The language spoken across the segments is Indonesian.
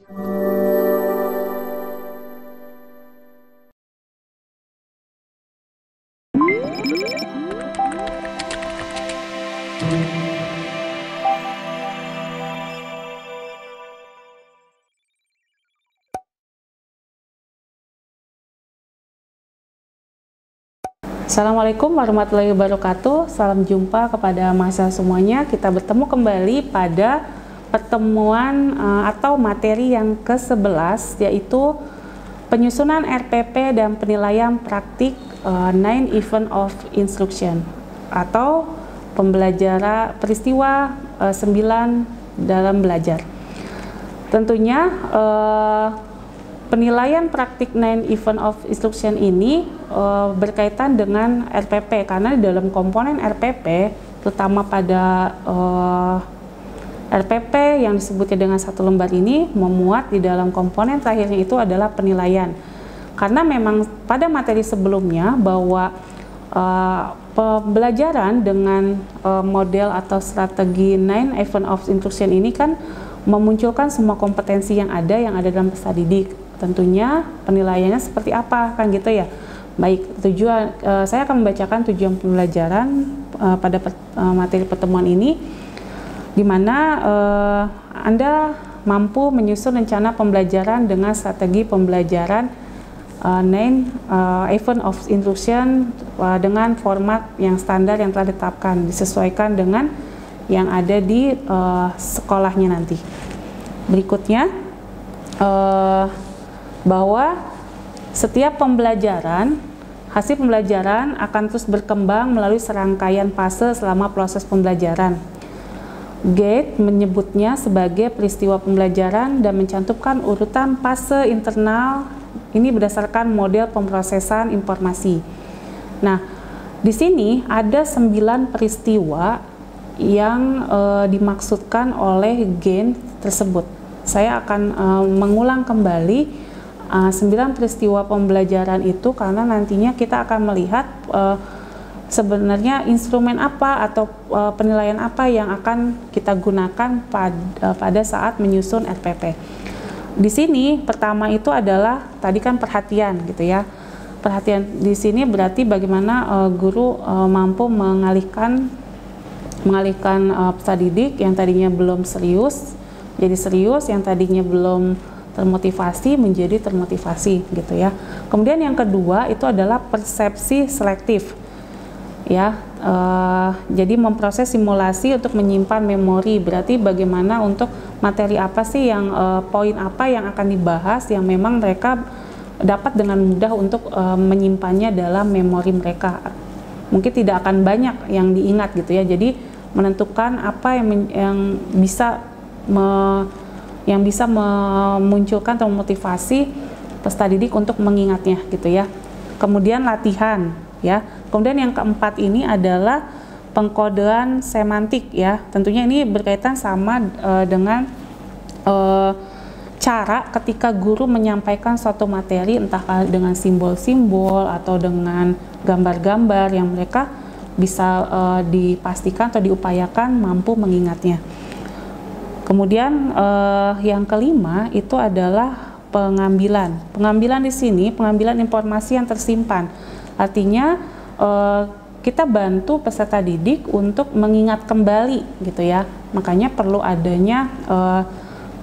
Assalamualaikum warahmatullahi wabarakatuh. Salam jumpa kepada mahasiswa semuanya. Kita bertemu kembali pada pertemuan atau materi yang ke-11, yaitu penyusunan RPP dan penilaian praktik 9 Event of Instruction atau pembelajaran peristiwa 9 dalam belajar. Tentunya penilaian praktik 9 Event of Instruction ini berkaitan dengan RPP, karena di dalam komponen RPP, terutama pada RPP yang disebutnya dengan satu lembar ini, memuat di dalam komponen terakhirnya itu adalah penilaian. Karena memang pada materi sebelumnya bahwa pembelajaran dengan model atau strategi 9 Event of Instruction ini kan memunculkan semua kompetensi yang ada dalam peserta didik. Tentunya penilaiannya seperti apa, kan gitu ya. Baik, tujuan saya akan membacakan tujuan pembelajaran pada materi pertemuan ini, di mana Anda mampu menyusun rencana pembelajaran dengan strategi pembelajaran 9 Event of Instruction dengan format yang standar yang telah ditetapkan, disesuaikan dengan yang ada di sekolahnya nanti. Berikutnya, bahwa setiap pembelajaran, hasil pembelajaran akan terus berkembang melalui serangkaian fase selama proses pembelajaran. Gate menyebutnya sebagai peristiwa pembelajaran dan mencantumkan urutan fase internal ini berdasarkan model pemrosesan informasi. Nah, di sini ada 9 peristiwa yang dimaksudkan oleh GAIN tersebut. Saya akan mengulang kembali 9 peristiwa pembelajaran itu, karena nantinya kita akan melihat sebenarnya instrumen apa atau penilaian apa yang akan kita gunakan pada saat menyusun RPP. Di sini pertama itu adalah tadi kan perhatian gitu ya. Perhatian di sini berarti bagaimana guru mampu mengalihkan peserta didik yang tadinya belum serius jadi serius, yang tadinya belum termotivasi menjadi termotivasi gitu ya. Kemudian yang kedua itu adalah persepsi selektif ya, jadi memproses simulasi untuk menyimpan memori. Berarti bagaimana untuk materi apa sih yang poin apa yang akan dibahas yang memang mereka dapat dengan mudah untuk menyimpannya dalam memori mereka. Mungkin tidak akan banyak yang diingat gitu ya. Jadi menentukan apa yang bisa memunculkan atau memotivasi peserta didik untuk mengingatnya gitu ya. Kemudian latihan ya. Kemudian yang keempat ini adalah pengkodean semantik ya. Tentunya ini berkaitan sama dengan cara ketika guru menyampaikan suatu materi, entah dengan simbol-simbol atau dengan gambar-gambar yang mereka bisa dipastikan atau diupayakan mampu mengingatnya. Kemudian yang kelima itu adalah pengambilan. Pengambilan di sini, pengambilan informasi yang tersimpan. Artinya kita bantu peserta didik untuk mengingat kembali gitu ya. Makanya perlu adanya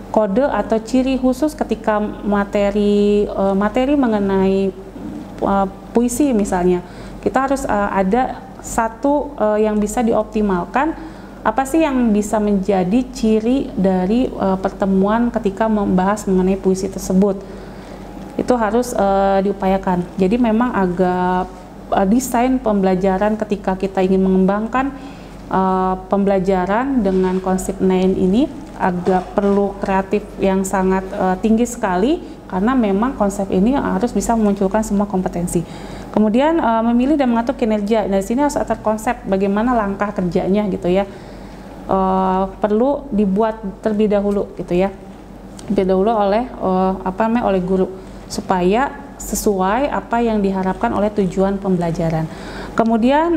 kode atau ciri khusus ketika materi mengenai puisi misalnya. Kita harus ada satu yang bisa dioptimalkan. Apa sih yang bisa menjadi ciri dari pertemuan ketika membahas mengenai puisi tersebut? Itu harus diupayakan. Jadi memang agak desain pembelajaran ketika kita ingin mengembangkan pembelajaran dengan konsep 9 ini agak perlu kreatif yang sangat tinggi sekali, karena memang konsep ini harus bisa memunculkan semua kompetensi. Kemudian memilih dan mengatur kinerja. Nah, di sini harus terkonsep bagaimana langkah kerjanya gitu ya. Perlu dibuat terlebih dahulu gitu ya, terlebih dahulu oleh guru supaya sesuai apa yang diharapkan oleh tujuan pembelajaran. Kemudian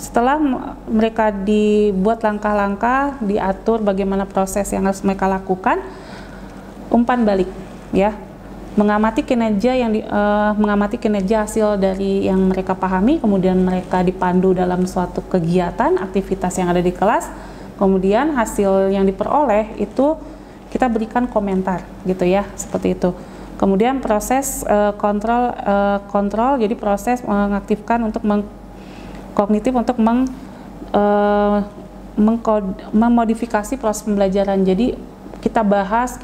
setelah mereka dibuat langkah-langkah, diatur bagaimana proses yang harus mereka lakukan, umpan balik, ya. Mengamati kinerja hasil dari yang mereka pahami, kemudian mereka dipandu dalam suatu kegiatan, aktivitas yang ada di kelas, kemudian hasil yang diperoleh itu kita berikan komentar, gitu ya, seperti itu. Kemudian proses kontrol, jadi proses mengaktifkan untuk kognitif untuk memodifikasi proses pembelajaran. Jadi kita bahas,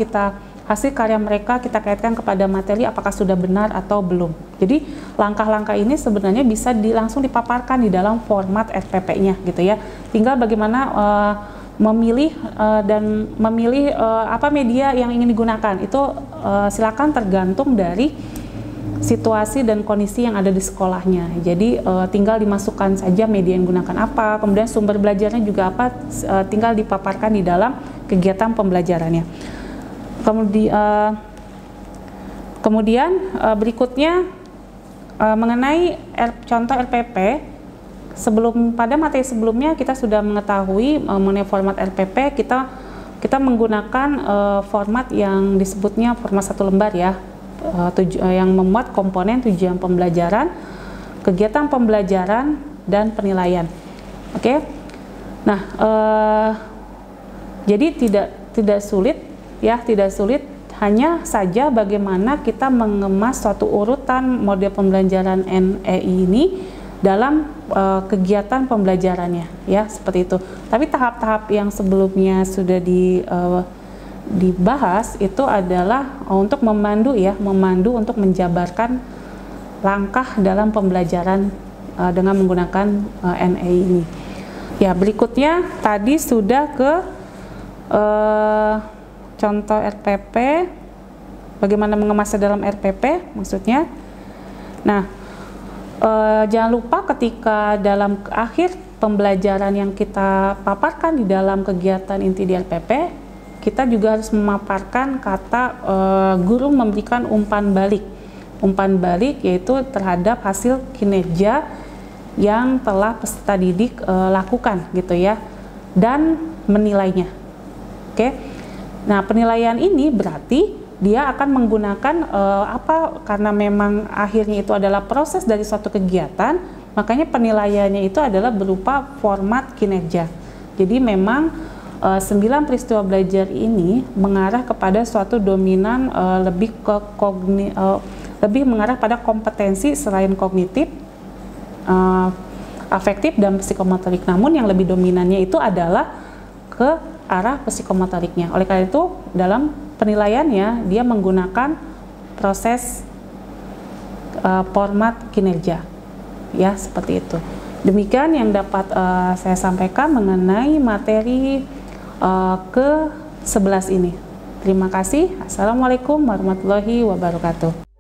hasil karya mereka kita kaitkan kepada materi apakah sudah benar atau belum. Jadi langkah-langkah ini sebenarnya bisa langsung dipaparkan di dalam format RPP-nya, gitu ya. Tinggal bagaimana memilih apa media yang ingin digunakan itu silakan tergantung dari situasi dan kondisi yang ada di sekolahnya. Jadi tinggal dimasukkan saja media yang digunakan apa, kemudian sumber belajarnya juga apa, tinggal dipaparkan di dalam kegiatan pembelajarannya. Kemudian berikutnya mengenai contoh RPP. Pada materi sebelumnya kita sudah mengetahui mengenai format RPP, kita menggunakan format yang disebutnya format 1 lembar, ya, yang memuat komponen tujuan pembelajaran, kegiatan pembelajaran, dan penilaian. Oke. Nah, jadi tidak sulit, ya, tidak sulit, hanya saja bagaimana kita mengemas suatu urutan model pembelajaran NEI ini dalam kegiatan pembelajarannya, ya, seperti itu. Tapi tahap-tahap yang sebelumnya sudah dibahas itu adalah untuk memandu untuk menjabarkan langkah dalam pembelajaran dengan menggunakan NEI ini. Ya, berikutnya tadi sudah ke contoh RPP, bagaimana mengemasnya dalam RPP maksudnya. Nah, jangan lupa ketika dalam akhir pembelajaran yang kita paparkan di dalam kegiatan inti di RPP, kita juga harus memaparkan kata guru memberikan umpan balik. Umpan balik yaitu terhadap hasil kinerja yang telah peserta didik lakukan, gitu ya, dan menilainya. Oke. Nah, penilaian ini berarti dia akan menggunakan karena memang akhirnya itu adalah proses dari suatu kegiatan, makanya penilaiannya itu adalah berupa format kinerja. Jadi memang 9 peristiwa belajar ini mengarah kepada suatu dominan lebih mengarah pada kompetensi selain kognitif, afektif, dan psikomotorik. Namun yang lebih dominannya itu adalah ke arah psikomotoriknya. Oleh karena itu dalam penilaiannya dia menggunakan proses format kinerja, ya, seperti itu. Demikian yang dapat saya sampaikan mengenai materi ke-11 ini. Terima kasih. Assalamualaikum warahmatullahi wabarakatuh.